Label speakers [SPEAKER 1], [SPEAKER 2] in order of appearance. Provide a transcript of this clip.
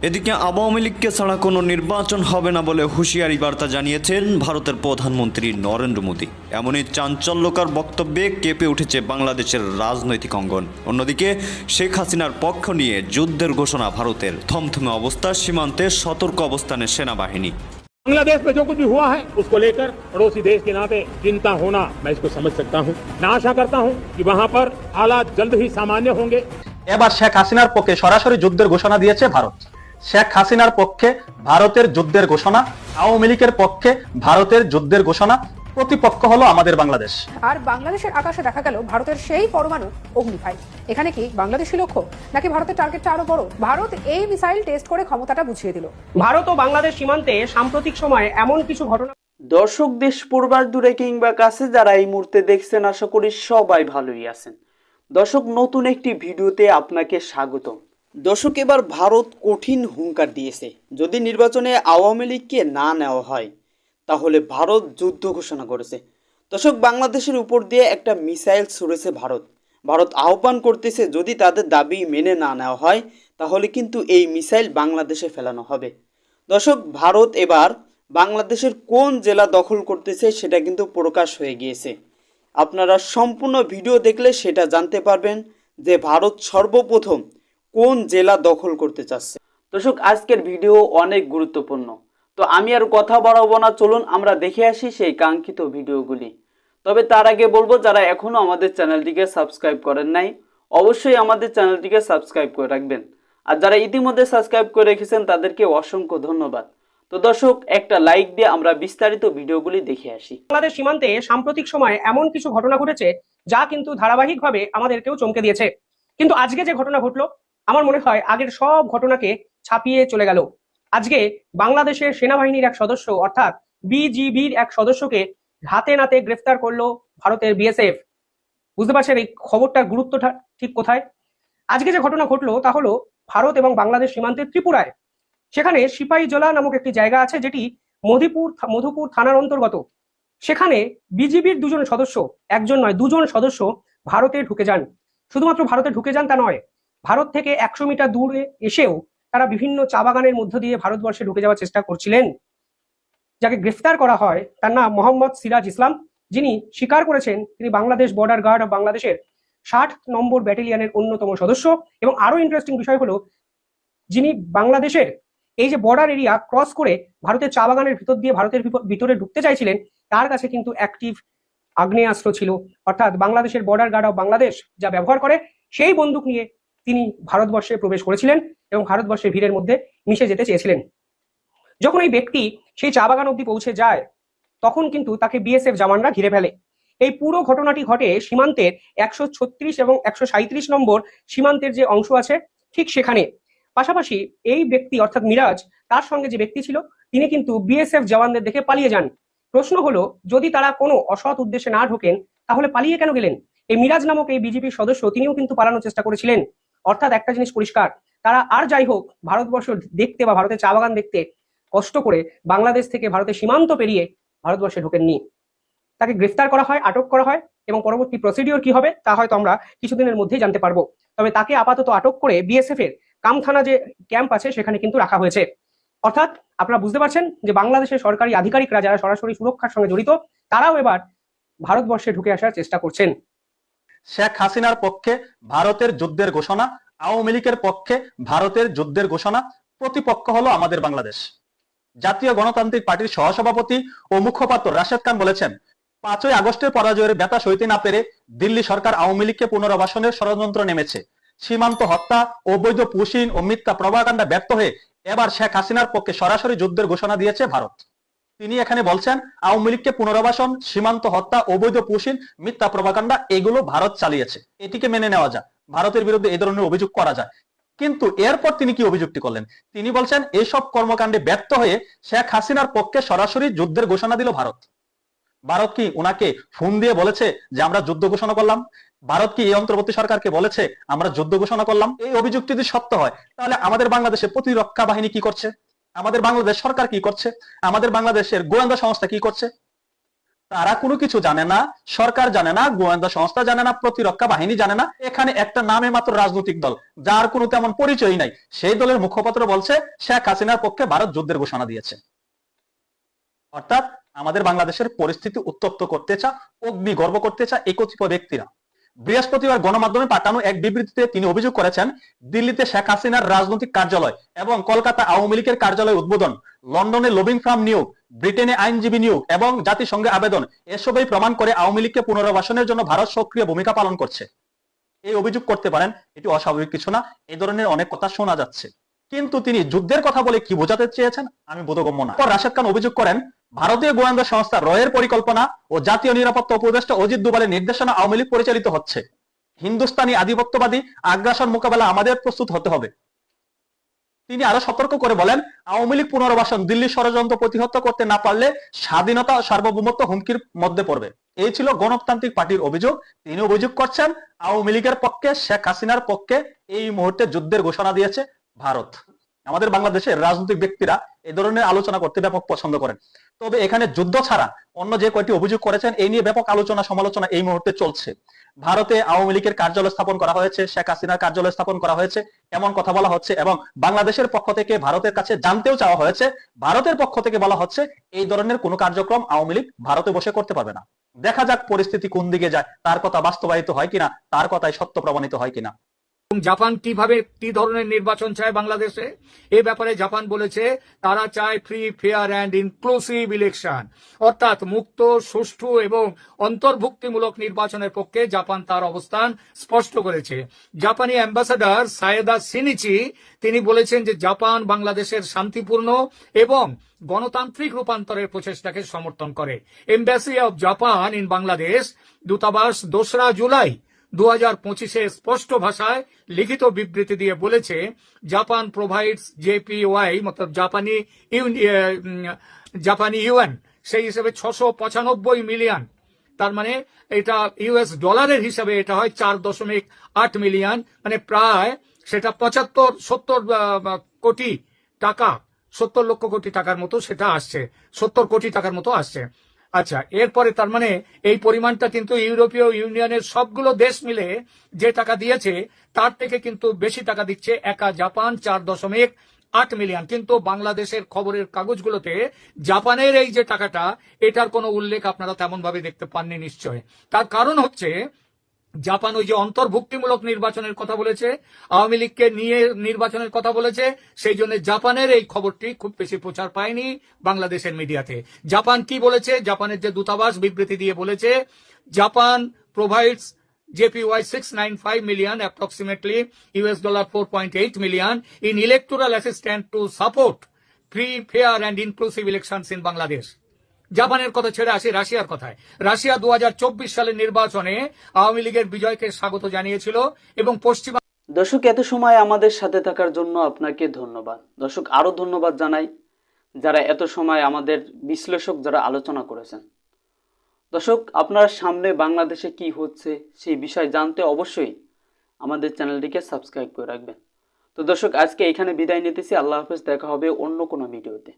[SPEAKER 1] এদিকে আওয়ামী লীগকে ছাড়া কোনো নির্বাচন হবে না বলে হুঁশিয়ারি বার্তা জানিয়েছেন ভারতের প্রধানমন্ত্রী নরেন্দ্র মোদী। এমনই চাঞ্চল্যকর বক্তব্যে কেঁপে উঠেছে বাংলাদেশের রাজনৈতিক অঙ্গন। অন্যদিকে শেখ হাসিনার পক্ষ নিয়ে যুদ্ধের ঘোষণা ভারতের। থমথমে অবস্থা সীমান্তে, সতর্ক অবস্থানে সেনাবাহিনী।
[SPEAKER 2] बांग्लादेश में जो कुछ भी हुआ है उसको लेकर पड़ोसी देश के नाते चिंता होना मैं इसको समझ सकता हूं। मैं आशा करता हूं कि वहां पर हालात जल्द ही सामान्य होंगे।
[SPEAKER 3] এবার শেখ হাসিনার পক্ষে সরাসরি যুদ্ধের ঘোষণা দিয়েছে ভারত। শেখ হাসিনার পক্ষে ভারতের যুদ্ধের ঘোষণা, আওয়ামী লীগের পক্ষে ভারতের যুদ্ধের ঘোষণা। প্রতিপক্ষ হলো আমাদের বাংলাদেশ।
[SPEAKER 4] আর বাংলাদেশের আকাশে দেখা গেল ভারতের সেই পরমাণু অগ্নিভাই। এখানে কি বাংলাদেশি লক্ষ্য নাকি ভারতের টার্গেটটা আরো বড়? ভারত এই মিসাইল টেস্ট করে ক্ষমতাটা বুঝিয়ে দিল।
[SPEAKER 5] ভারত ও বাংলাদেশ সীমান্তে সাম্প্রতিক সময়ে এমন কিছু ঘটনা।
[SPEAKER 6] দর্শক, দেশ পূর্বার দূরে কিংবা কাছে যারা এই মুহূর্তে দেখছেন, আশা করি সবাই ভালোই আছেন। দর্শক, নতুন একটি ভিডিওতে আপনাকে স্বাগতম। দর্শক, এবার ভারত কঠিন হুঙ্কার দিয়েছে, যদি নির্বাচনে আওয়ামী লীগকে না নেওয়া হয় তাহলে ভারত যুদ্ধ ঘোষণা করেছে। দর্শক, বাংলাদেশের উপর দিয়ে একটা মিসাইল ছুড়েছে ভারত আহ্বান করতেছে যদি তাদের দাবি মেনে না নেওয়া হয় তাহলে কিন্তু এই মিসাইল বাংলাদেশে ফেলানো হবে। দর্শক, ভারত এবার বাংলাদেশের কোন জেলা দখল করতেছে সেটা কিন্তু প্রকাশ হয়ে গিয়েছে। আপনারা সম্পূর্ণ ভিডিও দেখলে সেটা জানতে পারবেন যে ভারত সর্বপ্রথম কোন জেলা দখল করতে চাচ্ছে। দর্শক, আজকের ভিডিও অনেক গুরুত্বপূর্ণ, তো আমি আর কথা বাড়াবো না, চলুন আমরা দেখে আসি সেই কাঙ্ক্ষিত ভিডিওগুলি। তবে তার আগে বলবো, যারা এখনো আমাদের চ্যানেলটিকে সাবস্ক্রাইব করেন নাই অবশ্যই আমাদের চ্যানেলটিকে সাবস্ক্রাইব করে রাখবেন, আর যারা ইতিমধ্যে সাবস্ক্রাইব করে রেখেছেন তাদেরকে অসংখ্য ধন্যবাদ। তো দর্শক, একটা লাইক দিয়ে আমরা বিস্তারিত ভিডিওগুলি দেখে আসি।
[SPEAKER 5] বাংলাদেশ সীমান্তে সাম্প্রতিক সময়ে এমন কিছু ঘটনা ঘটেছে যা কিন্তু ধারাবাহিকভাবে আমাদেরকেও চমকে দিয়েছে। কিন্তু আজকে যে ঘটনা ঘটলো, আমার মনে হয় আগের সব ঘটনাকে ছাপিয়ে চলে গেল। আজকে বাংলাদেশের সেনাবাহিনীর এক সদস্য অর্থাৎ বিজিবির এক সদস্যকে হাতে নাতে গ্রেফতার করলো ভারতের বিএসএফ। বুঝতে পারছেন এই খবরটার গুরুত্বটা ঠিক কোথায়? আজকে যে ঘটনা ঘটলো তা হলো ভারত এবং বাংলাদেশ সীমান্তে ত্রিপুরায়। সেখানে সিপাহীজলা নামক একটি জায়গা আছে যেটি মধুপুর থানার অন্তর্গত। সেখানে বিজিবির দুজন সদস্য, একজন নয় দুজন সদস্য ভারতে ঢুকে যান। শুধুমাত্র ভারতে ঢুকে যান তা নয়, ভারত থেকে 100 মিটার দূরে এসেও তারা বিভিন্ন চা বাগানের মধ্য দিয়ে ভারতবর্ষে ঢুকে যাওয়ার চেষ্টা করছিলেন। যাকে গ্রেফতার করা হয় তার নাম মোহাম্মদ সিরাজ ইসলাম, যিনি স্বীকার করেছেন তিনি বাংলাদেশ বর্ডার গার্ড অফ বাংলাদেশের 60 নম্বর ব্যাটালিয়নের অন্যতম সদস্য। এবং আরো ইন্টারেস্টিং বিষয় হলো, যিনি বাংলাদেশের এই যে বর্ডার এরিয়া ক্রস করে ভারতের চা বাগানের ভিতর দিয়ে ভারতের ভিতরে ঢুকতে চাইছিলেন, তার কাছে কিন্তু অ্যাক্টিভ আগ্নেয়াস্ত্র ছিল। অর্থাৎ বাংলাদেশের বর্ডার গার্ড অফ বাংলাদেশ যা ব্যবহার করে সেই বন্দুক নিয়ে তিনি ভারতবর্ষে প্রবেশ করেছিলেন এবং ভারতবর্ষের ভিড়ের মধ্যে মিশে যেতে চেয়েছিলেন। যখন এই ব্যক্তি সেই চা বাগান অব্দি পৌঁছে যায় তখন কিন্তু তাকে বিএসএফ জওয়ানরা ঘিরে ফেলে। এই পুরো ঘটনাটি ঘটে সীমান্তের 136 এবং 137 নম্বর সীমান্তের যে অংশ আছে ঠিক সেখানে। পাশাপাশি এই ব্যক্তি অর্থাৎ মিরাজ, তার সঙ্গে যে ব্যক্তি ছিল তিনি কিন্তু বিএসএফ জওয়ানদের দেখে পালিয়ে যান। প্রশ্ন হলো, যদি তারা কোনো অসৎ উদ্দেশ্যে না ঢোকেন তাহলে পালিয়ে কেন গেলেন? এই মিরাজ নামক এই বিজেপির সদস্য তিনিও কিন্তু পালানোর চেষ্টা করেছিলেন। অর্থাৎ একটা জিনিস পরিষ্কার, তারা আর যাই হোক ভারতবর্ষ দেখতে বা ভারতের চা বাগান দেখতে কষ্ট করে বাংলাদেশ থেকে ভারতের সীমান্ত পেরিয়ে ভারতবর্ষে ঢোকেননি। তাকে গ্রেফতার করা হয়, আটক করা হয় এবং পরবর্তী প্রসিডিওর কি হবে তা হয়তো আমরা কিছুদিনের মধ্যেই জানতে পারবো। তবে তাকে আপাতত আটক করে বিএসএফ এর কামথানা যে ক্যাম্প আছে সেখানে কিন্তু রাখা হয়েছে। অর্থাৎ আপনারা বুঝতে পারছেন যে বাংলাদেশের সরকারি আধিকারিকরা যারা সরাসরি সুরক্ষার সঙ্গে জড়িত তারাও এবার ভারতবর্ষে ঢুকে আসার চেষ্টা করছেন।
[SPEAKER 3] শেখ হাসিনার পক্ষে ভারতের যুদ্ধের ঘোষণা, আওয়ামী লীগের পক্ষে ভারতের যুদ্ধের ঘোষণা। প্রতিপক্ষ হলো আমাদের বাংলাদেশ। জাতীয় গণতান্ত্রিক পার্টির সহসভাপতি ও মুখপাত্র রাশেদ খান বলেছেন, 5ই আগস্টের পরাজয়ের ব্যথা সইতে না পেরে দিল্লি সরকার আওয়ামী লীগকে পুনর্বাসনের ষড়যন্ত্র নেমেছে। সীমান্ত হত্যা, অবৈধ পুশিন ও মিথ্যা প্রপাগান্ডা ব্যর্থ হয়ে এবার শেখ হাসিনার পক্ষে সরাসরি যুদ্ধের ঘোষণা দিয়েছে ভারত। তিনি এখানে বলছেন, আওয়ামী লীগকে পুনর্বাসন, সীমান্ত হত্যা, অবৈধ পুশিন, মিথ্যা প্রপাগান্ডা এগুলো ভারত চালিয়েছে। এটিকে মেনে নেওয়া যায়, ভারতের বিরুদ্ধে এই ধরনের অভিযোগ করা যায়। কিন্তু এরপর তিনি কি অভিযোগটি করলেন? তিনি বলছেন, এইসব কর্মকাণ্ডে ব্যর্থ হয়ে শেখ হাসিনার পক্ষে সরাসরি যুদ্ধের ঘোষণা দিল ভারত। ভারত কি উনাকে ফোন দিয়ে বলেছে যে আমরা যুদ্ধ ঘোষণা করলাম? ভারত কি এই অন্তর্বর্তী সরকারকে বলেছে আমরা যুদ্ধ ঘোষণা করলাম? এই অভিযোগটি যদি সত্য হয় তাহলে আমাদের বাংলাদেশে প্রতিরক্ষা বাহিনী কি করছে? আমাদের বাংলাদেশ সরকার কি করছে? আমাদের বাংলাদেশের গোয়েন্দা সংস্থা কি করছে? তারা কোনো কিছু জানে না, সরকার জানে না, গোয়েন্দা সংস্থা জানে না, প্রতিরক্ষা বাহিনী জানে না। এখানে একটা নামে মাত্র রাজনৈতিক দল, যার কোনো তেমন পরিচয় নাই, সেই দলের মুখপাত্র বলছে শেখ হাসিনার পক্ষে ভারত যুদ্ধের ঘোষণা দিয়েছে। অর্থাৎ আমাদের বাংলাদেশের পরিস্থিতি উত্তপ্ত করতে চা, অগ্নিগর্ভ করতে চা এই কতিপয় ব্যক্তিরা। বৃহস্পতিবার গণমাধ্যমে পাঠানো এক বিবৃতিতে তিনি অভিযোগ করেছেন, দিল্লিতে শেখ হাসিনার রাজনৈতিক কার্যালয় এবং কলকাতা আওয়ামী লীগের কার্যালয় উদ্বোধন, লন্ডনে লবিং ফার্ম নিয়োগ, ব্রিটেনে আইনজীবী নিয়োগ এবং জাতিসংঘে আবেদন, এসবই প্রমাণ করে আওয়ামী লীগকে পুনর্বাসনের জন্য ভারত সক্রিয় ভূমিকা পালন করছে। এই অভিযোগ করতে পারেন, এটি অস্বাভাবিক কিছু না, এই ধরনের অনেক কথা শোনা যাচ্ছে। কিন্তু তিনি যুদ্ধের কথা বলে কি বোঝাতে চেয়েছেন আমি বোধগম্য না। রাশেদ খান অভিযোগ করেন, ভারতীয় গোয়েন্দা সংস্থা রয়ের পরিকল্পনা ও জাতীয় নিরাপত্তা উপদেষ্টা অজিত দোভালের নির্দেশনা আওয়ামী লীগ পরিচালিত হচ্ছে। হিন্দুস্তানি আধিপত্যবাদী আগ্রাসন মোকাবেলা আমাদের প্রস্তুত হতে হবে। তিনি আরো সতর্ক করে বলেন, আওয়ামী লীগ পুনর্বাসন দিল্লির ষড়যন্ত্র প্রতিহত করতে না পারলে স্বাধীনতা ও সার্বভৌমত্ব হুমকির মধ্যে পড়বে। এই ছিল গণতান্ত্রিক পার্টির অভিযোগ। তিনি অভিযোগ করছেন আওয়ামী লীগের পক্ষে, শেখ হাসিনার পক্ষে এই মুহূর্তে যুদ্ধের ঘোষণা দিয়েছে ভারত। আমাদের বাংলাদেশের রাজনৈতিক ব্যক্তিরা এই ধরনের আলোচনা করতে ব্যাপক পছন্দ করেন। তবে এখানে যুদ্ধ ছাড়া অন্য যে কয়টি অভিযোগ করেছেন এই নিয়ে ব্যাপক আলোচনা সমালোচনা এই মুহূর্তে চলছে। ভারতে আওয়ামী লীগের কার্যালয় স্থাপন করা হয়েছে, শেখ হাসিনার কার্যালয় স্থাপন করা হয়েছে, এমন কথা বলা হচ্ছে এবং বাংলাদেশের পক্ষ থেকে ভারতের কাছে জানতেও চাওয়া হয়েছে। ভারতের পক্ষ থেকে বলা হচ্ছে এই ধরনের কোনো কার্যক্রম আওয়ামী লীগ ভারতে বসে করতে পারবে না। দেখা যাক পরিস্থিতি কোন দিকে যায়, তার কথা বাস্তবায়িত হয় কিনা, তার কথাই সত্য প্রমাণিত হয় কিনা।
[SPEAKER 7] জাপান কিভাবে কি ধরনের নির্বাচন চায় বাংলাদেশে, এ ব্যাপারে জাপান বলেছে তারা চায় free, fair and inclusive election, অর্থাৎ মুক্ত, সুষ্ঠু এবং অন্তর্ভুক্তিমূলক নির্বাচনের পক্ষে জাপান তার অবস্থান স্পষ্ট করেছে। জাপানি অ্যাম্বাসাডার সায়েদা সিনিচি তিনি বলেছেন যে জাপান বাংলাদেশের শান্তিপূর্ণ এবং গণতান্ত্রিক রূপান্তরের প্রচেষ্টাকে সমর্থন করে। Embassy of Japan in Bangladesh দূতাবাস 2রা জুলাই 2025 স্পষ্ট ভাষায় লিখিত বিবৃতি দিয়ে বলেছে, জাপান প্রোভাইডস জেপিওয়াই মতলব জাপানি ইউএন সেই হিসেবে 695 মিলিয়ন, তার মানে এটা ইউএস ডলারের হিসাবে এটা হয় 4.8 মিলিয়ন, মানে প্রায় সেটা 70 কোটি টাকা, 70 লক্ষ কোটি টাকার মতো সেটা আসছে, 70 কোটি টাকার মতো আসছে। আচ্ছা, এরপরে তার মানে এই পরিমাণটা কিন্তু ইউরোপীয় ইউনিয়নের সবগুলো দেশ মিলে যে টাকা দিয়েছে তার থেকে কিন্তু বেশি টাকা দিচ্ছে একা জাপান, 4.8 মিলিয়ন। কিন্তু বাংলাদেশের খবরের কাগজগুলোতে জাপানের এই যে টাকাটা, এটার কোনো উল্লেখ আপনারা তেমন ভাবে দেখতে পাননি নিশ্চয়। তার কারণ হচ্ছে জাপান ওই যে অন্তর্ভুক্তিমূলক নির্বাচনের কথা বলেছে, আওয়ামী লীগকে নিয়ে নির্বাচনের কথা বলেছে, সেই জন্য জাপানের এই খবরটি খুব বেশি প্রচার পায়নি বাংলাদেশের মিডিয়াতে। জাপান কি বলেছে, জাপানের যে দূতাবাস বিবৃতি দিয়ে বলেছে, Japan provides JPY 695 million, approximately $4.8 million in electoral assistance to support free, fair and inclusive elections in Bangladesh. জাপানের কথা ছেড়ে আসি রাশিয়ার কথায়। রাশিয়া 2024 সালের নির্বাচনে আওয়ামী লীগের বিজয়কে স্বাগত জানিয়েছিল এবং পশ্চিমা।
[SPEAKER 6] দর্শক, এত সময় আমাদের সাথে থাকার জন্য আপনাকে ধন্যবাদ। দর্শক, আরো ধন্যবাদ জানাই যারা এত সময় আমাদের বিশ্লেষক যারা আলোচনা করেছেন। দর্শক, আপনার সামনে বাংলাদেশে কি হচ্ছে সেই বিষয় জানতে অবশ্যই আমাদের চ্যানেলটিকে সাবস্ক্রাইব করে রাখবেন। তো দর্শক, আজকে এখানে বিদায় নিতেছি। আল্লাহ হাফেজ, দেখা হবে অন্য কোনো ভিডিওতে।